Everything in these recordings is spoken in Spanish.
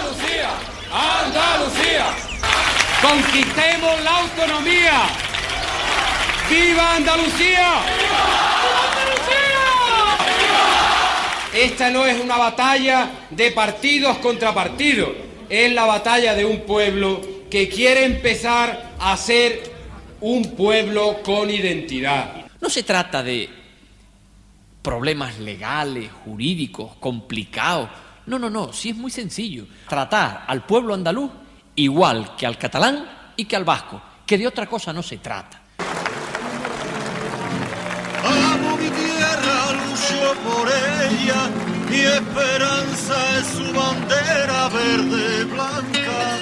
Andalucía, Andalucía. Conquistemos la autonomía. ¡Viva Andalucía! ¡Viva Andalucía! Esta no es una batalla de partidos contra partidos, es la batalla de un pueblo que quiere empezar a ser un pueblo con identidad. No se trata de problemas legales, jurídicos, complicados. No, sí es muy sencillo. Tratar al pueblo andaluz igual que al catalán y que al vasco, que de otra cosa no se trata. Amo mi tierra, lucho por ella, mi esperanza es su bandera verde, blanca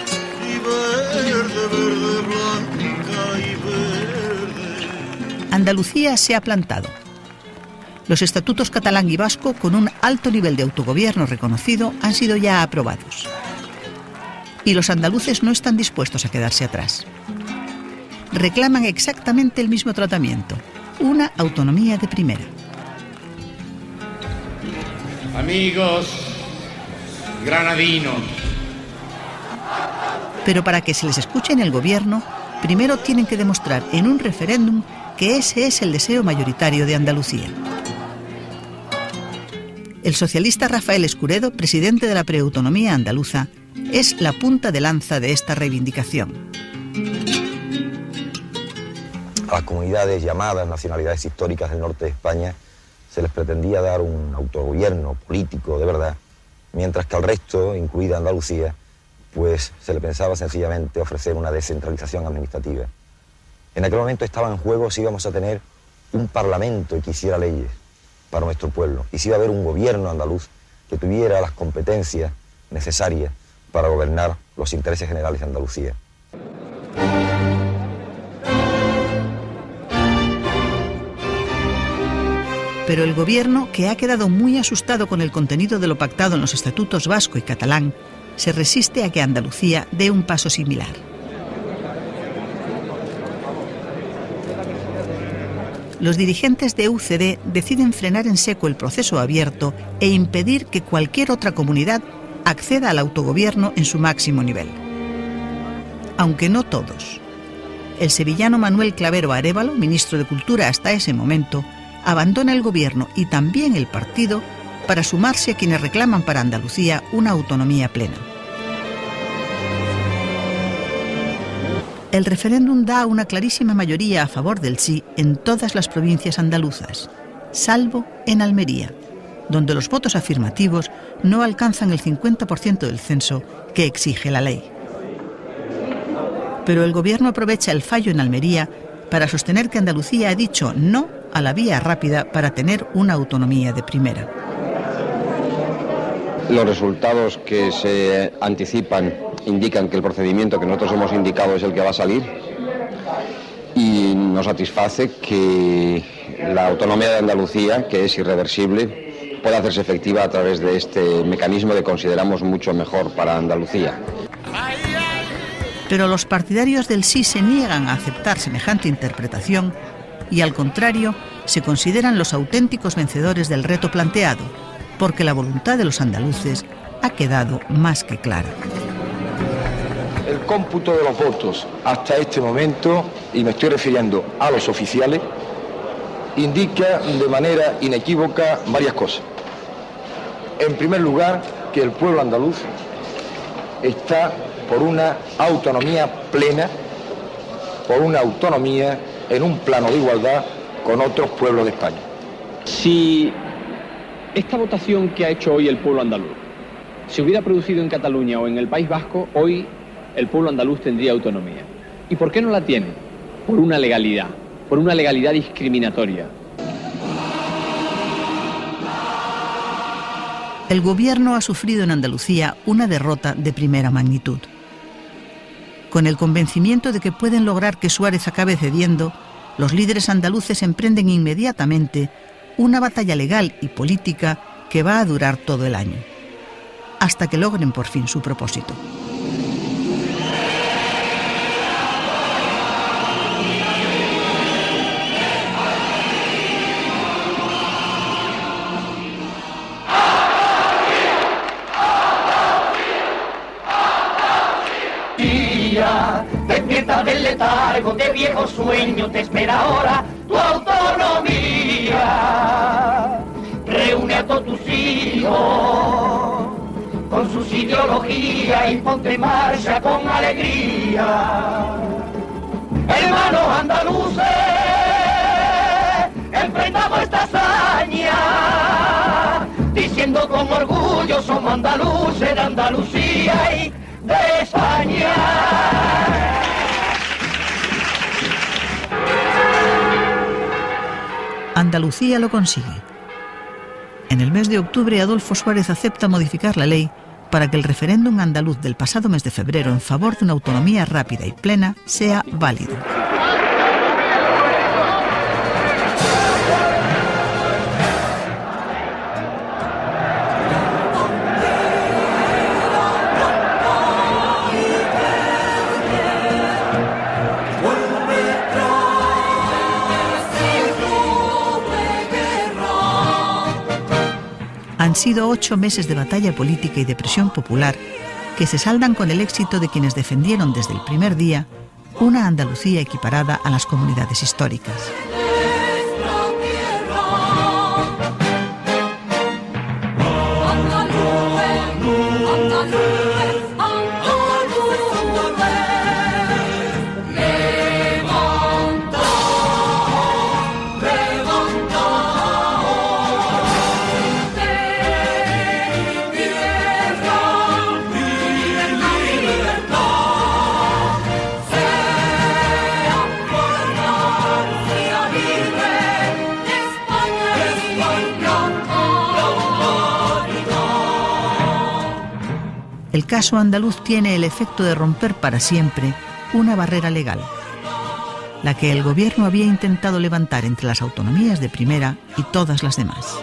y verde, verde, blanca y verde. Andalucía se ha plantado. Los estatutos catalán y vasco, con un alto nivel de autogobierno reconocido, han sido ya aprobados. Y los andaluces no están dispuestos a quedarse atrás. Reclaman exactamente el mismo tratamiento, una autonomía de primera. Amigos granadinos. Pero para que se les escuche en el gobierno, primero tienen que demostrar en un referéndum que ese es el deseo mayoritario de Andalucía. El socialista Rafael Escuredo, presidente de la preautonomía andaluza, es la punta de lanza de esta reivindicación. A las comunidades llamadas nacionalidades históricas del norte de España se les pretendía dar un autogobierno político de verdad, mientras que al resto, incluida Andalucía, pues se le pensaba sencillamente ofrecer una descentralización administrativa. En aquel momento estaba en juego si íbamos a tener un parlamento que hiciera leyes para nuestro pueblo, y si iba a haber un gobierno andaluz que tuviera las competencias necesarias para gobernar los intereses generales de Andalucía. Pero el gobierno, que ha quedado muy asustado con el contenido de lo pactado en los estatutos vasco y catalán, se resiste a que Andalucía dé un paso similar. Los dirigentes de UCD deciden frenar en seco el proceso abierto e impedir que cualquier otra comunidad acceda al autogobierno en su máximo nivel. Aunque no todos. El sevillano Manuel Clavero Arévalo, ministro de Cultura hasta ese momento, abandona el gobierno y también el partido para sumarse a quienes reclaman para Andalucía una autonomía plena. El referéndum da una clarísima mayoría a favor del sí en todas las provincias andaluzas, salvo en Almería, donde los votos afirmativos no alcanzan el 50% del censo que exige la ley. Pero el gobierno aprovecha el fallo en Almería para sostener que Andalucía ha dicho no a la vía rápida para tener una autonomía de primera. Los resultados que se anticipan indican que el procedimiento que nosotros hemos indicado es el que va a salir y nos satisface que la autonomía de Andalucía, que es irreversible, pueda hacerse efectiva a través de este mecanismo que consideramos mucho mejor para Andalucía. Pero los partidarios del sí se niegan a aceptar semejante interpretación y, al contrario, se consideran los auténticos vencedores del reto planteado, porque la voluntad de los andaluces ha quedado más que clara. El cómputo de los votos hasta este momento, y me estoy refiriendo a los oficiales, indica de manera inequívoca varias cosas. En primer lugar, que el pueblo andaluz está por una autonomía plena, por una autonomía en un plano de igualdad con otros pueblos de España. Si esta votación que ha hecho hoy el pueblo andaluz se hubiera producido en Cataluña o en el País Vasco, hoy el pueblo andaluz tendría autonomía. ¿Y por qué no la tiene? Por una legalidad discriminatoria. El gobierno ha sufrido en Andalucía una derrota de primera magnitud. Con el convencimiento de que pueden lograr que Suárez acabe cediendo, los líderes andaluces emprenden inmediatamente una batalla legal y política que va a durar todo el año, hasta que logren por fin su propósito. largo de viejos sueños te espera ahora tu autonomía. Reúne a todos tus hijos con sus ideologías y ponte en marcha con alegría. Hermanos andaluces, enfrentamos esta hazaña, diciendo con orgullo somos andaluces de Andalucía y de España. Andalucía lo consigue. En el mes de octubre, Adolfo Suárez acepta modificar la ley para que el referéndum andaluz del pasado mes de febrero en favor de una autonomía rápida y plena sea válido. Han sido 8 meses de batalla política y de presión popular que se saldan con el éxito de quienes defendieron desde el primer día una Andalucía equiparada a las comunidades históricas. El caso andaluz tiene el efecto de romper para siempre una barrera legal, la que el gobierno había intentado levantar entre las autonomías de primera y todas las demás.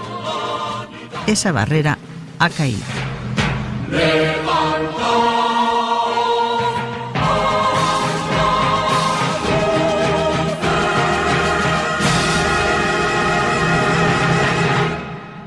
Esa barrera ha caído.